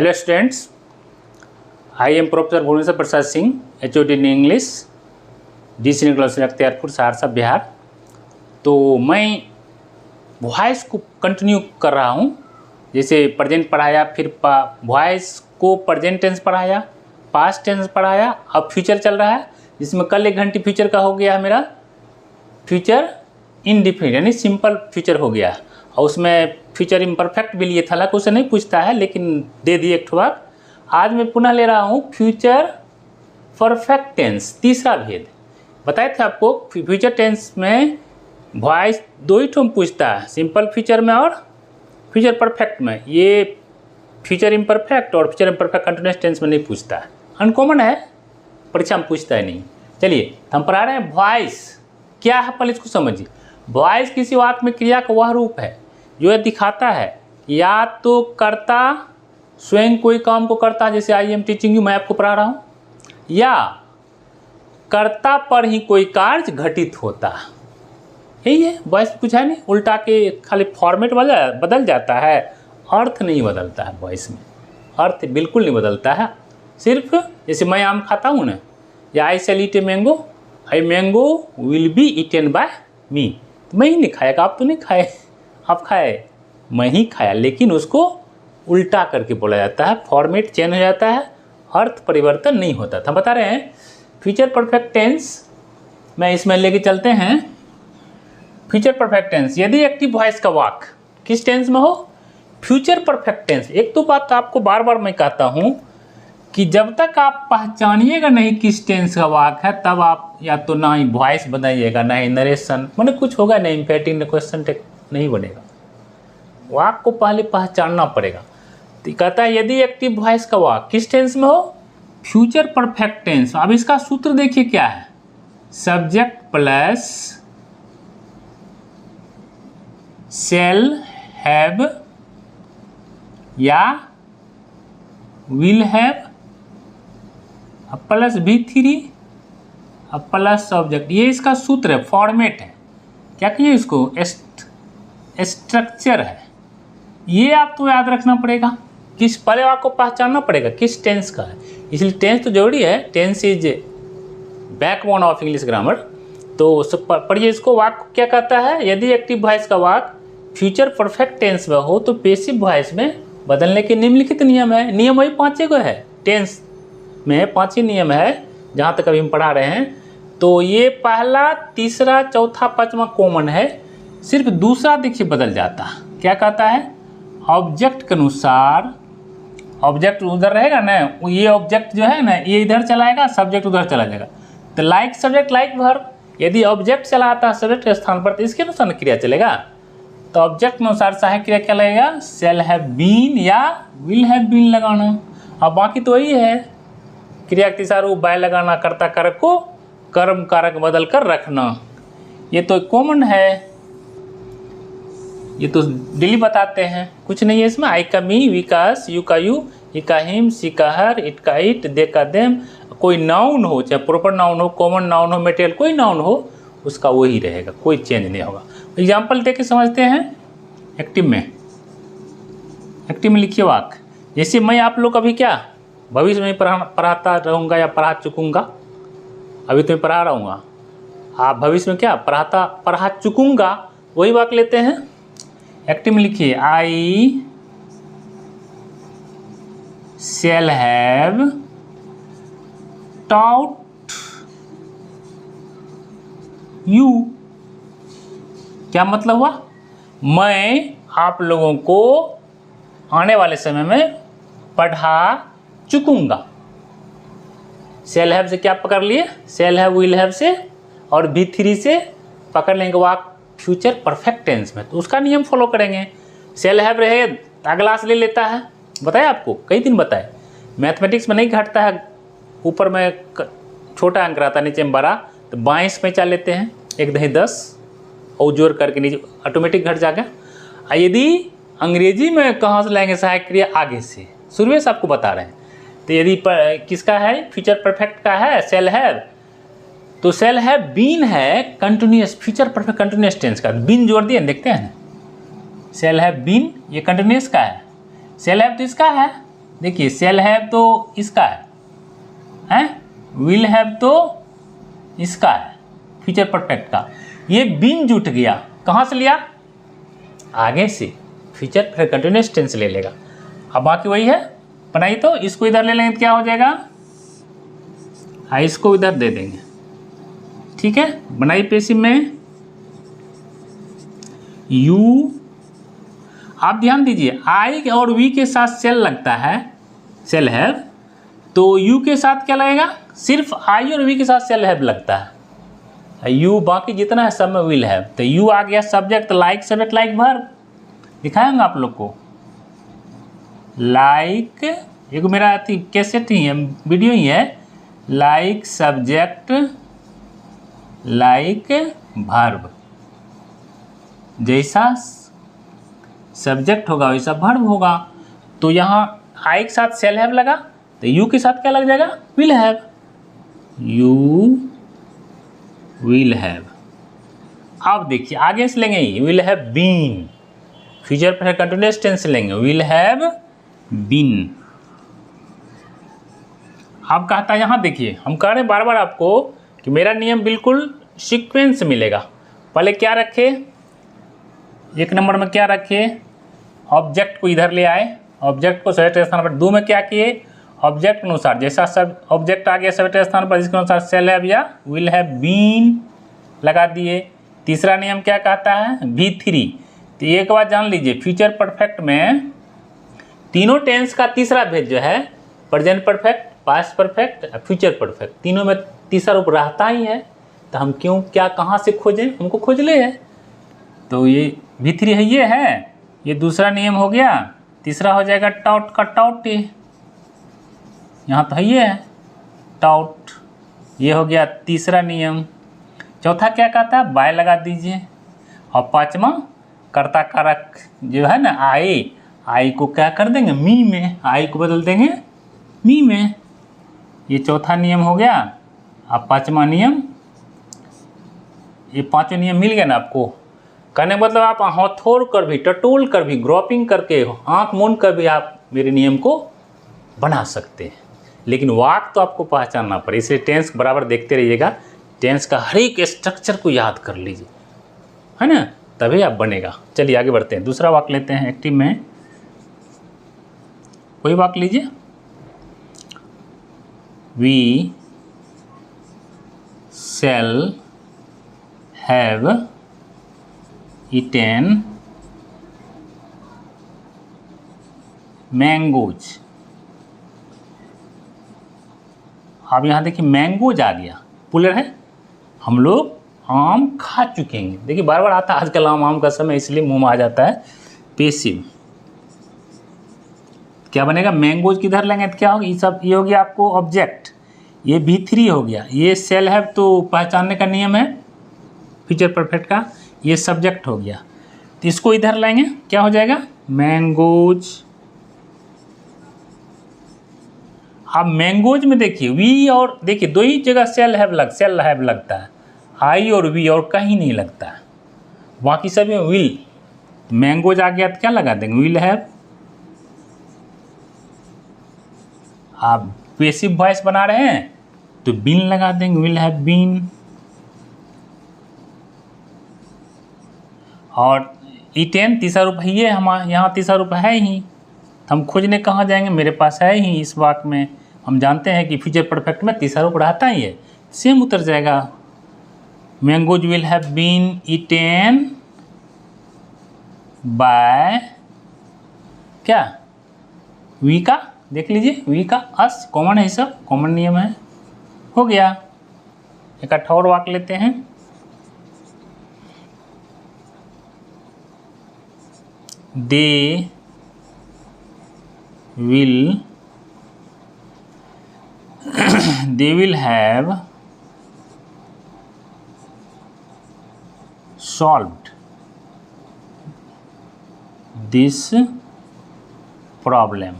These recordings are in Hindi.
Hello students, I am professor Bhuvaneshwar Prasad Singh, HOD in English, DC class Akhtiyarpur, Saharsa, Bihar. तो मैं वॉइस को कंटिन्यू कर रहा हूँ। जैसे प्रेजेंट पढ़ाया, फिर वॉइस को प्रेजेंट टेंस पढ़ाया, पास्ट टेंस पढ़ाया, अब फ्यूचर चल रहा है, जिसमें कल 1 घंटे फ्यूचर का हो गया है मेरा। फ्यूचर इनडिफिनिट यानी सिंपल फ्यूचर हो गया, और उसमें फ्यूचर इम्परफेक्ट भी लिए था, हालांकि उसे नहीं पूछता है, लेकिन दे दिए एक बार। आज मैं पुनः ले रहा हूँ फ्यूचर परफेक्ट टेंस, तीसरा भेद। बताए थे आपको फ्यूचर टेंस में वॉइस 2 ही ठो पूछता है, सिंपल फ्यूचर में और फ्यूचर परफेक्ट में। ये फ्यूचर इम्परफेक्ट और फ्यूचर इम्परफेक्ट कंटिन्यूअस टेंस में नहीं पूछता है, अनकॉमन है, परीक्षा में पूछता है नहीं। चलिए हम पढ़ा रहे हैं वॉइस क्या है, पहले इसको समझिए। वॉइस किसी वाक्य में क्रिया का वह रूप है जो यह दिखाता है या तो कर्ता स्वयं कोई काम को करता है, जैसे आई एम टीचिंग यू, मैं आपको पढ़ा रहा हूँ, या कर्ता पर ही कोई कार्य घटित होता है। यही है वॉइस, कुछ है नहीं, उल्टा के खाली फॉर्मेट बदल जाता है, अर्थ नहीं बदलता है वॉइस में, अर्थ बिल्कुल नहीं बदलता है। सिर्फ जैसे मैं आम खाता हूँ ना, या I shall eat a mango, I mango will be eaten by me, मैं ही नहीं खाएगा, आप तो नहीं खाए, आप खाए, मैं ही खाया, लेकिन उसको उल्टा करके बोला जाता है, फॉर्मेट चेंज हो जाता है, अर्थ परिवर्तन नहीं होता था। बता रहे हैं फ्यूचर परफेक्ट टेंस में, इसमें लेके चलते हैं। फ्यूचर परफेक्ट टेंस यदि एक्टिव वॉइस का वाक्य किस टेंस में हो, फ्यूचर परफेक्ट टेंस। एक तो बात आपको बार बार मैं कहता हूँ कि जब तक आप पहचानिएगा नहीं किस टेंस का वाक्य है, तब आप या तो ना ही वॉइस बनाइएगा, ना ही नरेशन, मैंने कुछ होगा नहीं, इम्पेटिंग क्वेश्चन टेक नहीं बनेगा। वाक्य को पहले पहचानना पड़ेगा। तो कहता है यदि एक्टिव वॉइस का वाक्य किस टेंस में हो, फ्यूचर परफेक्ट टेंस। अब इसका सूत्र देखिए क्या है, सब्जेक्ट प्लस शैल हैव या will have plus V3 plus object. ये इसका सूत्र है, फॉर्मेट है, क्या कहिए इसको, स्ट्रक्चर है। ये आपको याद रखना पड़ेगा, किस पहले आपको पहचानना पड़ेगा किस टेंस का है, इसलिए टेंस तो जरूरी है। Tense is backbone of English grammar. तो पढ़िए इसको, वाक्य क्या कहता है, यदि एक्टिव वॉइस का वाक्य फ्यूचर परफेक्ट टेंस में हो तो पैसिव वॉइस में बदलने के निम्नलिखित नियम है। नियम वही 5 को है, टेंस में 5 ही नियम है जहाँ तक अभी हम पढ़ा रहे हैं। तो ये पहला, तीसरा, चौथा, 5वां कॉमन है, सिर्फ दूसरा देखिए बदल जाता है। क्या कहता है, ऑब्जेक्ट के अनुसार, ऑब्जेक्ट उधर रहेगा ना, ये ऑब्जेक्ट जो है ना ये इधर चलाएगा, सब्जेक्ट उधर चला जाएगा। तो लाइक सब्जेक्ट लाइक वर्ब, यदि ऑब्जेक्ट चला आता है सब्जेक्ट के स्थान पर तो इसके अनुसार क्रिया चलेगा। तो ऑब्जेक्ट के अनुसार सहायक क्रिया क्या लगेगा, शैल हैव बीन या विल हैव बीन लगाना। अब बाकी तो वही है, क्रिया के अनुसार वो बाय लगाना, कर्ता कारक को कर्म कारक बदल कर रखना, ये तो कॉमन है, ये तो डेली बताते हैं, कुछ नहीं है इसमें। आई का मी, वी का अस, यू का यू, ही का हिम, सी का हर, इट का इट, दे का देम। कोई नाउन हो, चाहे प्रॉपर नाउन हो, कॉमन नाउन हो, मटेरियल कोई नाउन हो, उसका वही रहेगा, कोई चेंज नहीं होगा। एग्जाम्पल देके समझते हैं। एक्टिव में, एक्टिव में लिखिए वाक्य, जैसे मैं आप लोग अभी क्या भविष्य में पढ़ाता रहूँगा या पढ़ा चुकूँगा, अभी तो मैं पढ़ा रहूँगा, आप भविष्य में क्या पढ़ा चुकूँगा, वही वाक्य लेते हैं। एक्टिव में लिखिए, आई शैल हैव टॉट यू। क्या मतलब हुआ, मैं आप लोगों को आने वाले समय में पढ़ा चुकूंगा। शैल हैव से क्या पकड़ लिए, शैल हैव विल हैव से, और V3 से पकड़ लेंगे वाक्य फ्यूचर परफेक्ट टेंस में, तो उसका नियम फॉलो करेंगे। शैल हैव रहे, अगला से ले लेता है, बताया आपको कई दिन बताए, मैथमेटिक्स में नहीं घटता है, ऊपर में छोटा अंक रहता है, नीचे में बड़ा, तो 22 में चल लेते हैं, 1 दही 10 और जोड़ करके नीचे ऑटोमेटिक घट जाएगा। यदि अंग्रेजी में कहाँ से लाएंगे सहायक क्रिया, आगे से, शुरू से आपको बता रहे हैं। तो यदि किसका है, फ्यूचर परफेक्ट का है, शैल हैव, तो शैल हैव बीन है continuous, future perfect continuous tense का, बीन जोड़ दिए, देखते हैं। शैल हैव बीन ये कंटिन्यूअस का है, शैल हैव तो इसका है देखिए सेल हैव तो इसका है, विल हैव तो इसका है, फ्यूचर परफेक्ट का। ये बीन जुट गया, कहाँ से लिया? आगे से, फ्यूचर फिर कंटिन्यूअस टेंस ले लेगा। अब बाकी वही है, बनाई तो इसको इधर ले लेंगे तो क्या हो जाएगा? इसको इधर दे देंगे, ठीक है। बनाई पेसिव में यू, आप ध्यान दीजिए आई और वी के साथ सेल लगता है, सेल हैव, तो यू के साथ क्या लगेगा? सिर्फ आई और वी के साथ सेल हैव लगता है, यू बाकी जितना है सब में विल हैव। तो यू आ गया subject, like subject like verb, दिखाएंगे आप लोग को। लाइक एक मेरा कैसेट ही है, वीडियो ही है, लाइक सब्जेक्ट लाइक वर्ब, जैसा सब्जेक्ट होगा वैसा वर्ब होगा। तो यहाँ आई के साथ सेल हैव लगा तो यू के साथ क्या लग जाएगा? Will have, you will have. अब देखिए आगे से लेंगे विल हैव बीन, फ्यूचर पर कंटिन्यूअस टेंस लेंगे, विल हैव बीन। अब कहता है यहाँ देखिए, हम कह रहे हैं बार बार आपको कि मेरा नियम बिल्कुल सीक्वेंस मिलेगा। पहले क्या रखे? एक नंबर में क्या रखे? ऑब्जेक्ट को इधर ले आए, ऑब्जेक्ट को सब्जेक्ट स्थान पर। दो में क्या किए? ऑब्जेक्ट अनुसार, जैसा सब ऑब्जेक्ट आ गया सब्जेक्ट स्थान पर, इसके अनुसार सेल हैव या विल हैव बीन लगा दिए। तीसरा नियम क्या कहता है? V3। तो एक बात जान लीजिए, फ्यूचर परफेक्ट में तीनों टेंस का तीसरा भेद जो है, present perfect, past perfect, future perfect, तीनों में तीसरा रूप रहता ही है। तो हम क्यों क्या कहाँ से खोजें? हमको खोज ले है। तो ये V3 है, ये दूसरा नियम हो गया। तीसरा हो जाएगा टाउट का टाउट, यहाँ तो है टाउट, ये हो गया तीसरा नियम। चौथा क्या कहता है? बाय लगा दीजिए। और पांचवा कर्ता कारक जो है ना, आई को क्या कर देंगे? मी में, आई को बदल देंगे मी में। ये चौथा नियम हो गया। अब पांचवा नियम, ये पांचों नियम मिल गया ना आपको। कहने का मतलब आप हथौड़ कर भी, टटोल कर भी, ग्रोपिंग करके, आंख मूंद कर भी आप मेरे नियम को बना सकते हैं। लेकिन वाक तो आपको पहचानना पड़े, इसलिए टेंस बराबर देखते रहिएगा। टेंस का हर एक स्ट्रक्चर को याद कर लीजिए, है ना, तभी आप बनेगा। चलिए आगे बढ़ते हैं, दूसरा वाक लेते हैं एक्टिव में। कोई वाक लीजिए। We shall have eaten mangoes। अब यहाँ देखिए मैंगोज आ गया, पुलर है, हम लोग आम खा चुके हैं। देखिए बार बार आता है आजकल आम का समय, इसलिए मुंह में आ जाता है। पेसिव क्या बनेगा? मैंगोज किधर लेंगे तो क्या होगा? ये सब ये हो गया आपको ऑब्जेक्ट, ये V3 हो गया। ये सेल हैव तो पहचानने का नियम है फ्यूचर परफेक्ट का, ये सब्जेक्ट हो गया। तो इसको इधर लाएंगे, क्या हो जाएगा? मैंगोज। अब मैंगोज में देखिए वी और देखिए दो ही जगह सेल हैव लगता है, आई और वी, और कहीं नहीं लगता है, बाकी सब में विल। मैंगोज आ गया तो क्या लगा देंगे? Will have. आप पेसिव वॉइस बना रहे हैं तो बीन लगा देंगे, विल हैव बीन। और ईटेन तीसरा रूप है, ये हमारे यहाँ तीसरा रूप है ही, तो हम खोजने कहाँ जाएंगे? मेरे पास है ही इस वाक्य में। हम जानते हैं कि फ्यूचर परफेक्ट में तीसरा रूप रहता ही है, सेम उतर जाएगा। Mangoes will have been eaten by क्या? वी का देख लीजिए, वी का अस कॉमन है, सब कॉमन नियम है, हो गया। इकट्ठा और वाक्य लेते हैं। They will have solved this problem.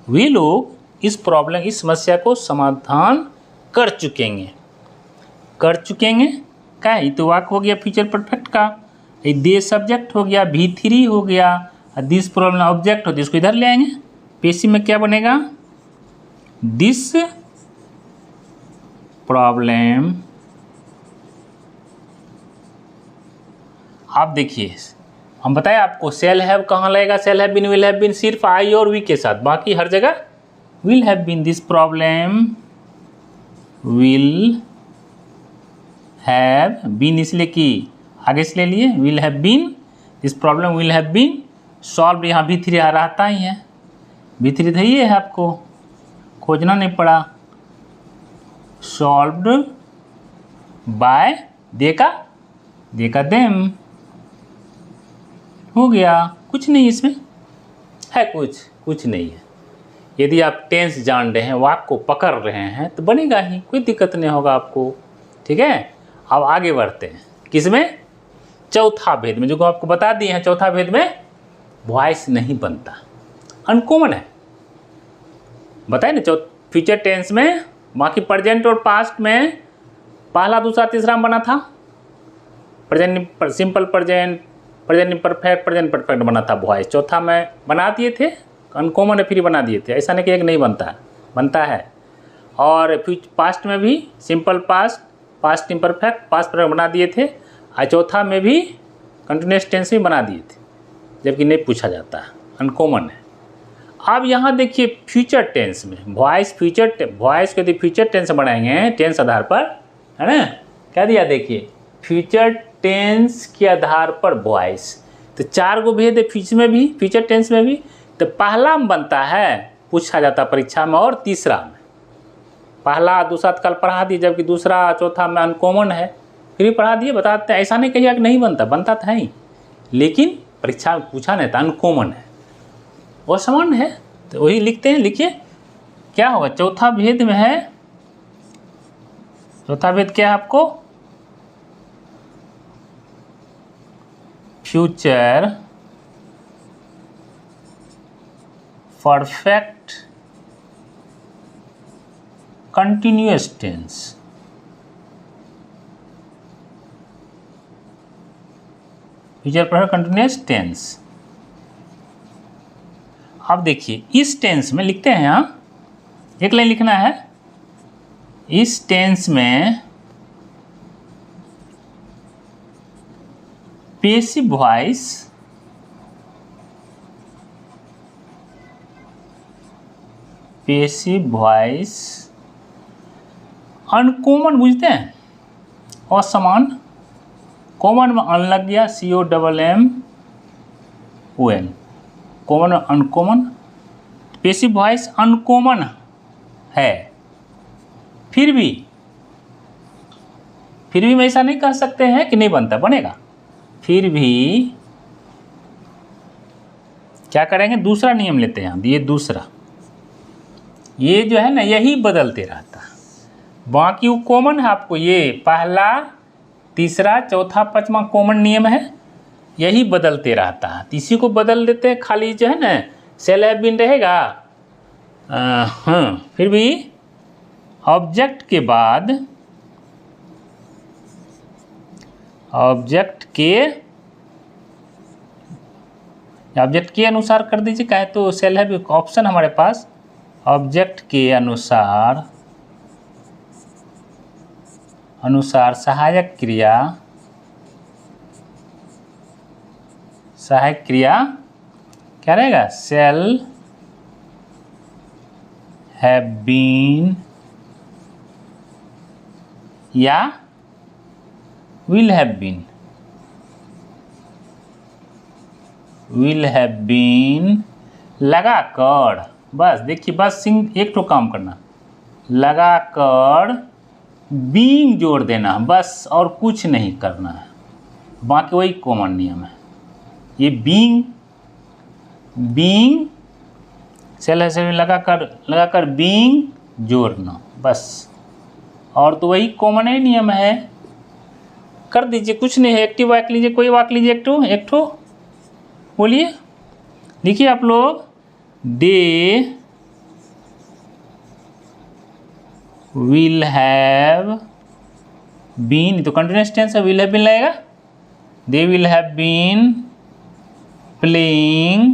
वे लोग इस प्रॉब्लम, इस समस्या को समाधान कर चुकेंगे। क्या? ये तो वाक्य हो गया फ्यूचर परफेक्ट का। दे सब्जेक्ट हो गया, V3 हो गया, दिस प्रॉब्लम ऑब्जेक्ट हो तो इसको इधर ले आएंगे। पैसिव में क्या बनेगा, दिस प्रॉब्लम। आप देखिए हम बताए आपको सेल हैव कहाँ लगेगा, shall have been, will have been सिर्फ आई और वी के साथ, बाकी हर जगह will have been. This problem will have been इसलिए कि आगे से ले लिए, will have been, this problem will have been solve. यहाँ V3 रहता ही है, V3 तो ये है, आपको खोजना नहीं पड़ा। सॉल्व्ड बाय देका देम, हो गया। कुछ नहीं इसमें है, कुछ नहीं है। यदि आप टेंस जान रहे हैं, वाक्य को पकड़ रहे हैं तो बनेगा ही, कोई दिक्कत नहीं होगा आपको। ठीक है, अब आगे बढ़ते हैं किसमें, चौथा भेद में, जो आपको बता दिए हैं। चौथा भेद में वॉइस नहीं बनता, अनकॉमन है, बताए ना। फ्यूचर टेंस में, बाकी प्रेजेंट और पास्ट में पहला दूसरा तीसरा में बना था। Present simple present, present imperfect, present perfect बना था वॉइस। चौथा में बना दिए थे, अनकॉमन है फिर बना दिए थे। ऐसा नहीं कि एक नहीं बनता है। और पास्ट में भी simple past, past imperfect, past perfect बना दिए थे। और चौथा में भी कंटिन्यूअस टेंस भी बना दिए थे, जबकि नहीं पूछा जाता, अनकॉमन है। अब यहाँ देखिए फ्यूचर टेंस में वॉइस, वॉइस को यदि फ्यूचर टेंस बनाएंगे टेंस आधार पर, है ना, क्या दिया देखिए, फ्यूचर टेंस के आधार पर वॉइस। तो 4 गो भेद है फ्यूचर टेंस में भी। तो पहला में बनता है, पूछा जाता परीक्षा में, और तीसरा में। पहला दूसरा कल पढ़ा दिए, जबकि दूसरा चौथा में अनकॉमन है, फिर भी पढ़ा दिए, बताते हैं। ऐसा नहीं कहिए कि नहीं बनता था ही, लेकिन परीक्षा में पूछा नहीं था, अनकॉमन है, वो समान है, तो वही लिखते हैं। लिखिए क्या होगा, चौथा भेद में है। चौथा भेद क्या है आपको, future perfect continuous tense. Future perfect continuous tense. अब देखिए इस टेंस में लिखते हैं, यहाँ एक लाइन लिखना है। इस टेंस में पैसिव वॉइस अनकॉमन, बुझते हैं, असमान। कॉमन में अन लग गया, COMMON, कॉमन में अनकॉमन। पैसिव वॉइस अनकॉमन है, फिर भी हम ऐसा नहीं कह सकते हैं कि नहीं बनता, बनेगा। फिर भी क्या करेंगे, दूसरा नियम लेते हैं। ये दूसरा, ये जो है ना, यही बदलते रहता है। बाकी वो कॉमन है आपको, ये पहला तीसरा चौथा पांचवा कॉमन नियम है, यही बदलते रहता है। इसी को बदल देते हैं, खाली जो है ना सेल हैव बीन रहेगा। हाँ, फिर भी ऑब्जेक्ट के बाद, ऑब्जेक्ट के अनुसार कर दीजिए, कहे तो सेल हैव ऑप्शन हमारे पास, ऑब्जेक्ट के अनुसार सहायक क्रिया क्या रहेगा, सेल हैव बीन या विल हैव बीन लगाकर, बस देखिए, बस एक तो काम करना, लगाकर बीइंग जोड़ देना, बस, और कुछ नहीं करना है। बाकी वही कॉमन नियम है। ये बीइंग सेल से लगाकर बीइंग जोड़ना, बस, और तो वही कॉमन ही नियम है। कर दीजिए, कुछ नहीं है। एक्टिव वाक्य लीजिए, कोई वाक्य लीजिए, एक ठो बोलिए, लिखिए आप लोग। दे विल हैव बीन, तो कंटिन्यूअस टेंस है, विल हैव बीन लगेगा। they will have been playing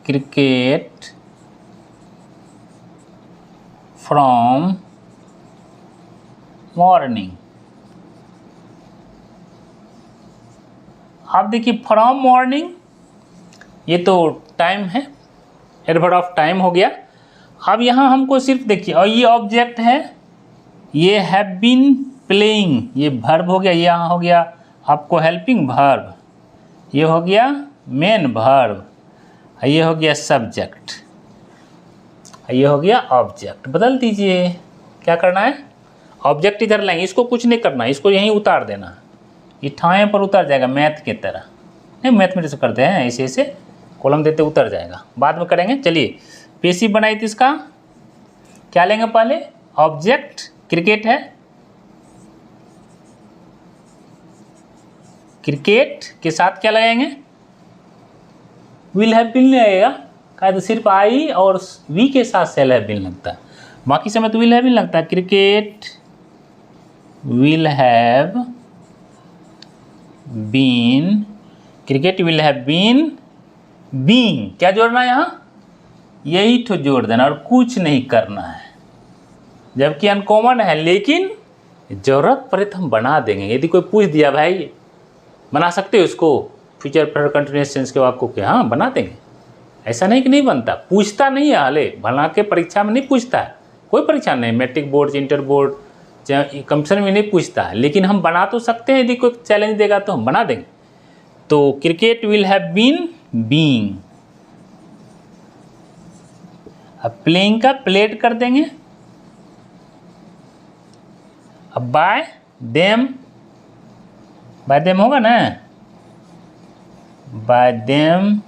cricket from morning। आप देखिए फ्रॉम मॉर्निंग, ये तो टाइम है, एडवर्ब ऑफ टाइम हो गया। अब यहाँ हमको सिर्फ देखिए, और ये ऑब्जेक्ट है, ये हैव बीन प्लेइंग, ये वर्ब हो गया, ये यहाँ हो गया आपको हेल्पिंग वर्ब, ये हो गया मेन वर्ब, ये हो गया सब्जेक्ट, ये हो गया ऑब्जेक्ट। बदल दीजिए, क्या करना है, ऑब्जेक्ट इधर लाएंगे, इसको कुछ नहीं करना, इसको यहीं उतार देना, ये ठाए पर उतर जाएगा मैथ की तरह। नहीं, मैथमेटिक्स करते हैं ऐसे ऐसे कॉलम देते उतर जाएगा, बाद में करेंगे। चलिए पेसिव बनाई थी, इसका क्या लेंगे पहले, ऑब्जेक्ट क्रिकेट है, क्रिकेट के साथ क्या लगाएंगे, विल हैव बीन लगेगा, क्या तो सिर्फ आई और वी के साथ सेल हैव बीन लगता है, बाकी समय तो विल हैव बीन लगता है। Cricket will have been, cricket will have been being, क्या जोड़ना है यहाँ, यही तो जोड़ देना और कुछ नहीं करना है, जबकि अनकॉमन है, लेकिन जरूरत पड़े तो हम बना देंगे। यदि कोई पूछ दिया भाई बना सकते हो इसको, फ्यूचर परफेक्ट कंटिन्यूअस टेंस के आपको क्या, हाँ बना देंगे, ऐसा नहीं कि नहीं बनता, पूछता नहीं है, हाले बना के परीक्षा में नहीं पूछता है, कोई परीक्षा नहीं, matric board inter board competition में नहीं पूछता है, लेकिन हम बना तो सकते हैं, यदि कोई चैलेंज देगा तो हम बना देंगे। तो cricket will have been being, अब प्लेइंग का प्लेड कर देंगे, अब बाय देम होगा ना, बाय देम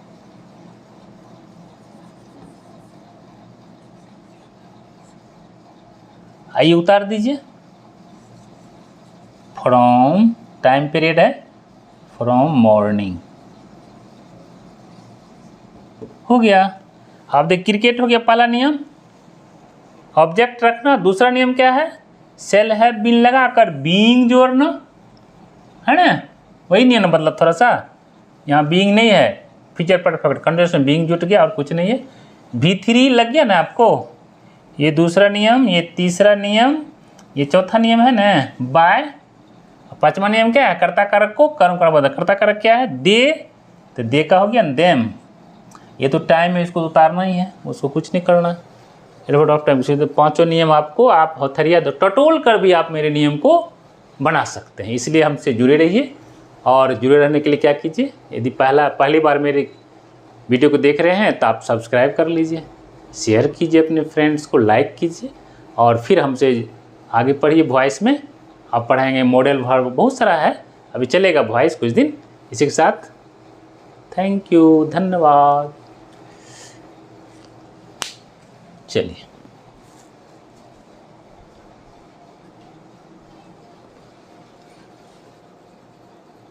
आइए उतार दीजिए, फ्रॉम टाइम पीरियड है, फ्रॉम मॉर्निंग हो गया। आप देख क्रिकेट हो गया पहला नियम, ऑब्जेक्ट रखना। दूसरा नियम क्या है, सेल हैव बीन लगाकर बीइंग जोड़ना, है ना, वही नियम मतलब थोड़ा सा यहाँ बीइंग नहीं है, फ्यूचर परफेक्ट कंटिन्यूअस में बीइंग जुट गया और कुछ नहीं है। V3 लग गया ना आपको, ये दूसरा नियम, ये तीसरा नियम, ये चौथा नियम है ना, बाय। पांचवा नियम क्या है, कर्ता कारक को कर्म का बदल, कर्ता कारक क्या है, दे, तो दे का हो गया देम, ये तो टाइम है, इसको उतारना ही है, उसको कुछ नहीं करना। एडवर्ब ऑफ टाइम, तो पांचों नियम आपको आप हथरिया टटोल कर भी आप मेरे नियम को बना सकते हैं। इसलिए हमसे जुड़े रहिए, और जुड़े रहने के लिए क्या कीजिए, यदि पहली बार मेरे वीडियो को देख रहे हैं तो आप सब्सक्राइब कर लीजिए, शेयर कीजिए अपने फ्रेंड्स को, लाइक कीजिए, और फिर हमसे आगे पढ़िए। वॉइस में आप पढ़ाएंगे, मॉडल वर्ब बहुत सारा है, अभी चलेगा वॉइस कुछ दिन। इसी के साथ थैंक यू, धन्यवाद। चलिए।